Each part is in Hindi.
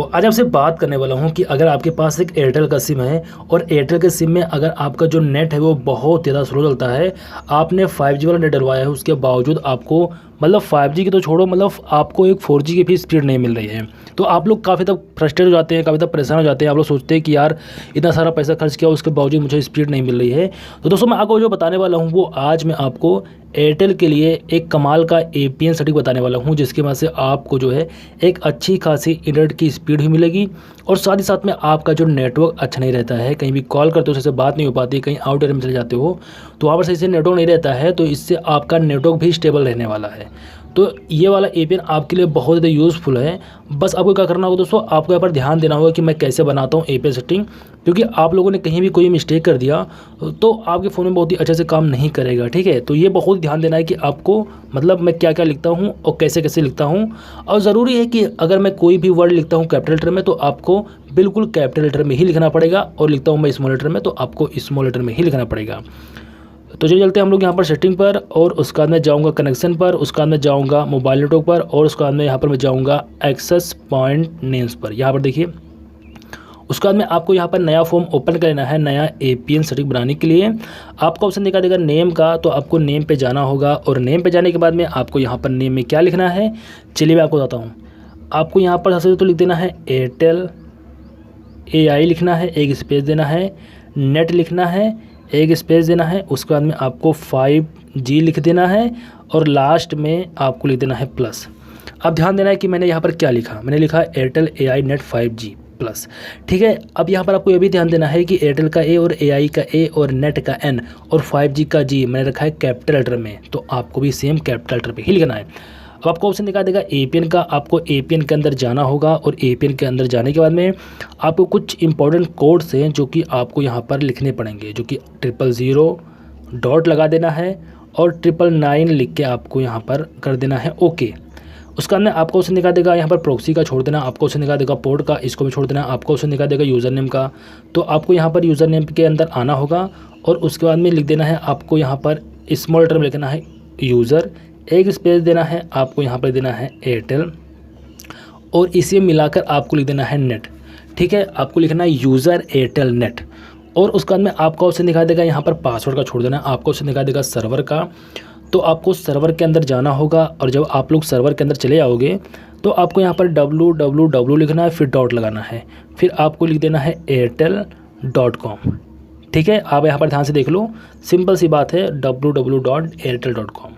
आज आपसे बात करने वाला हूँ कि अगर आपके पास एक एयरटेल का सिम है और एयरटेल के सिम में अगर आपका जो नेट है वो बहुत ज़्यादा स्लो चलता है, आपने 5G वाला नेट डलवाया है, उसके बावजूद आपको मतलब 5G की तो छोड़ो, मतलब आपको एक 4G की भी स्पीड नहीं मिल रही है, तो आप लोग काफ़ी तब फ्रस्ट्रेट हो जाते हैं, काफ़ी तब परेशान हो जाते हैं। आप लोग सोचते हैं कि यार इतना सारा पैसा खर्च किया, उसके बावजूद मुझे स्पीड नहीं मिल रही है। तो दोस्तों मैं आपको जो बताने वाला हूँ वो आज मैं आपको एयरटेल के लिए एक कमाल का APN सेटिंग बताने वाला हूँ, जिसकी वजह से आपको जो है एक अच्छी खासी इंटरनेट की स्पीड भी मिलेगी और साथ ही साथ में आपका जो नेटवर्क अच्छा नहीं रहता है, कहीं भी कॉल करते हो सही से बात नहीं हो पाती, कहीं आउट एरिया में चले जाते हो तो वहाँ पर सही से नेटवर्क नहीं रहता है, तो इससे आपका नेटवर्क भी स्टेबल रहने वाला है। तो ये वाला APN आपके लिए बहुत ज़्यादा यूज़फुल है। बस आपको क्या करना होगा दोस्तों, आपको यहाँ पर ध्यान देना होगा कि मैं कैसे बनाता हूँ APN सेटिंग, क्योंकि आप लोगों ने कहीं भी कोई मिस्टेक कर दिया तो आपके फ़ोन में बहुत ही अच्छे से काम नहीं करेगा, ठीक है। तो ये बहुत ध्यान देना है कि आपको मतलब मैं क्या क्या लिखता हूँ और कैसे कैसे लिखता हूँ। और ज़रूरी है कि अगर मैं कोई भी वर्ड लिखता हूँ कैपिटल लेटर में तो आपको बिल्कुल कैपिटल लेटर में ही लिखना पड़ेगा, और लिखता हूँ मैं स्मॉल लेटर में तो आपको स्मॉल लेटर में ही लिखना पड़ेगा। तो चलिए चलते हैं हम लोग यहाँ पर सेटिंग पर, और उसके बाद मैं जाऊँगा कनेक्शन पर, उसके बाद मैं जाऊँगा मोबाइल नेटवर्क पर, और उसके बाद में यहाँ पर मैं जाऊँगा एक्सेस पॉइंट नेम्स पर। यहाँ पर देखिए, उसके बाद में आपको यहाँ पर नया फॉर्म ओपन कर लेना है। नया APN सेटिंग बनाने के लिए आपको ऑप्शन दिखा देगा नेम का, तो आपको नेम पे जाना होगा, और नेम पे जाने के बाद में आपको यहाँ पर नेम में क्या लिखना है चलिए मैं आपको बताता हूँ। आपको यहाँ पर सबसे तो लिख देना है एयरटेल AI लिखना है, एक स्पेस देना है, नेट लिखना है, एक स्पेस देना है, उसके बाद में आपको 5G लिख देना है, और लास्ट में आपको लिख देना है प्लस। अब ध्यान देना है कि मैंने यहाँ पर क्या लिखा, मैंने लिखा Airtel AI net 5G plus, ठीक है। अब यहाँ पर आपको ये भी ध्यान देना है कि एयरटेल का A और AI का A और नेट का N और 5G का G मैंने रखा है कैपिटल लेटर में, तो आपको भी सेम कैपिटल लेटर पे ही लिखना है। अब आपको ऑप्शन दिखा देगा APN का, आपको APN के अंदर जाना होगा, और APN के अंदर जाने के बाद में आपको कुछ इंपॉर्टेंट कोड्स हैं जो कि आपको यहाँ पर लिखने पड़ेंगे, जो कि 000 डॉट लगा देना है और 999 लिख के आपको यहाँ पर कर देना है ओके। उसका अंदर आपको ऑप्शन दिखा देगा यहाँ पर प्रॉक्सी का छोड़ देना, आपको ऑप्शन दिखा देगा पोर्ट का, इसको भी छोड़ देना, आपको ऑप्शन दिखा देगा यूज़र नेम का, तो आपको यहाँ पर यूज़र नेम के अंदर आना होगा, और उसके बाद में लिख देना है आपको यहाँ पर स्मॉल लेटर में लिखना है यूज़र, एक स्पेस देना है, आपको यहाँ पर देना है एयरटेल, और इसे मिलाकर आपको लिख देना है नेट, ठीक है। आपको लिखना है यूज़र एयरटेल नेट, और उसके बाद में आपका ऑप्शन दिखा देगा यहाँ पर पासवर्ड का छोड़ देना है, आपको ऑप्शन दिखा देगा सर्वर का, तो आपको सर्वर के अंदर जाना होगा, और जब आप लोग सर्वर के अंदर चले जाओगे तो आपको यहाँ पर www लिखना है, फिर डॉट लगाना है, फिर आपको लिख देना है airtel.com, ठीक है। आप यहाँ पर ध्यान से देख लो, सिंपल सी बात है www.airtel.com।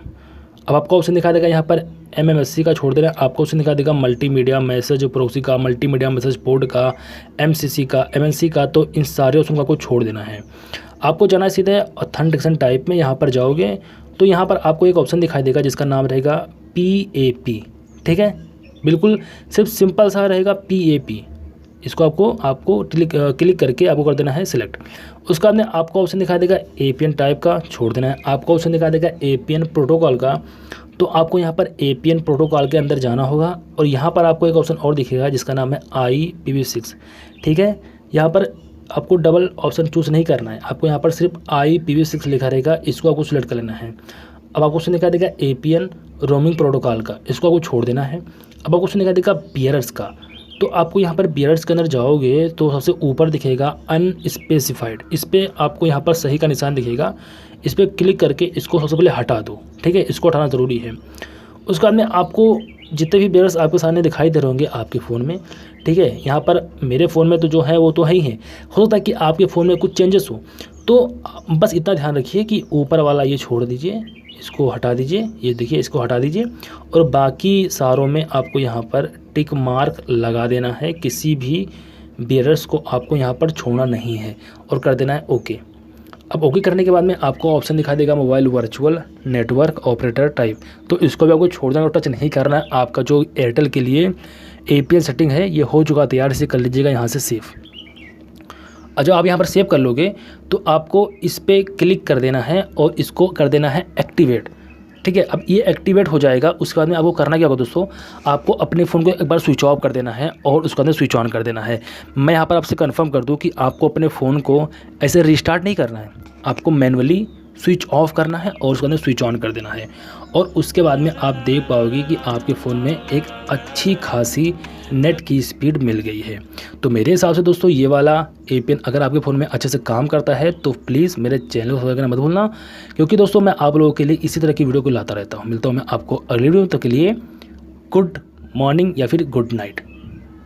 अब आपको ऑप्शन दिखा देगा यहाँ पर MMSC का छोड़ देना है, आपको ऑप्शन दिखा देगा मल्टीमीडिया मैसेज प्रॉक्सी का, मल्टीमीडिया मैसेज पोर्ट का, MCC का, MNC का, तो इन सारे ऑप्शन को छोड़ देना है। आपको जाना है सीधे ऑथेंटिकेशन टाइप में, यहाँ पर जाओगे तो यहाँ पर आपको एक ऑप्शन दिखाई देगा जिसका नाम रहेगा PAP, ठीक है। बिल्कुल सिर्फ सिंपल सा रहेगा PAP, इसको आपको क्लिक करके आपको कर देना है सिलेक्ट। उसके बाद में आपको ऑप्शन दिखा देगा APN टाइप का, छोड़ देना है, आपको ऑप्शन दिखा देगा APN प्रोटोकॉल का, तो आपको यहाँ पर APN प्रोटोकॉल के अंदर जाना होगा, और यहाँ पर आपको एक ऑप्शन और दिखेगा जिसका नाम है IPv6, ठीक है। यहाँ पर आपको डबल ऑप्शन चूज़ नहीं करना है, आपको यहाँ पर सिर्फ IPv6 लिखा रहेगा, इसको आपको सिलेक्ट कर लेना है। अब आपको ऑप्शन दिखा देगा APN रोमिंग प्रोटोकॉल का, इसको आपको छोड़ देना है। अब आपको ऑप्शन दिखा देगा बियरर्स का, तो आपको यहाँ पर बियरर्स के अंदर जाओगे तो सबसे ऊपर दिखेगा अनस्पेसिफाइड, इस पर आपको यहाँ पर सही का निशान दिखेगा, इस पर क्लिक करके इसको सबसे पहले हटा दो, ठीक है, इसको हटाना ज़रूरी है। उसके बाद में आपको जितने भी बियरर्स आपके सामने दिखाई दे रहे होंगे आपके फ़ोन में, ठीक है, यहाँ पर मेरे फ़ोन में तो जो है वो तो है ही है, हो सकता है कि आपके फ़ोन में कुछ चेंजेस हो, तो बस इतना ध्यान रखिए कि ऊपर वाला ये छोड़ दीजिए, इसको हटा दीजिए, ये देखिए इसको हटा दीजिए, और बाकी सारों में आपको यहाँ पर टिक मार्क लगा देना है, किसी भी बियरर्स को आपको यहाँ पर छोड़ना नहीं है, और कर देना है ओके। अब ओके करने के बाद में आपको ऑप्शन दिखा देगा mobile virtual network operator type, तो इसको भी आपको छोड़ देना और टच नहीं करना है। आपका जो एयरटेल के लिए APN सेटिंग है ये हो चुका तैयार, से कर लीजिएगा यहाँ से सेव। और जब आप यहाँ पर सेव कर लोगे तो आपको इस पर क्लिक कर देना है और इसको कर देना है एक्टिवेट, ठीक है। अब ये एक्टिवेट हो जाएगा, उसके बाद में आपको करना क्या होगा दोस्तों, आपको अपने फ़ोन को एक बार स्विच ऑफ कर देना है और उसके अंदर स्विच ऑन कर देना है। मैं यहाँ पर आपसे कंफर्म कर दूँ कि आपको अपने फ़ोन को ऐसे रिस्टार्ट नहीं करना है, आपको मैनुअली स्विच ऑफ करना है और उसके अंदर स्विच ऑन कर देना है, और उसके बाद में आप देख पाओगे कि आपके फ़ोन में एक अच्छी खासी नेट की स्पीड मिल गई है। तो मेरे हिसाब से दोस्तों ये वाला APN अगर आपके फ़ोन में अच्छे से काम करता है तो प्लीज़ मेरे चैनल को सब्सक्राइब करना मत भूलना, क्योंकि दोस्तों मैं आप लोगों के लिए इसी तरह की वीडियो को लाता रहता हूँ। मिलता हूँ मैं आपको अगली वीडियो, तक के लिए गुड मॉर्निंग या फिर गुड नाइट।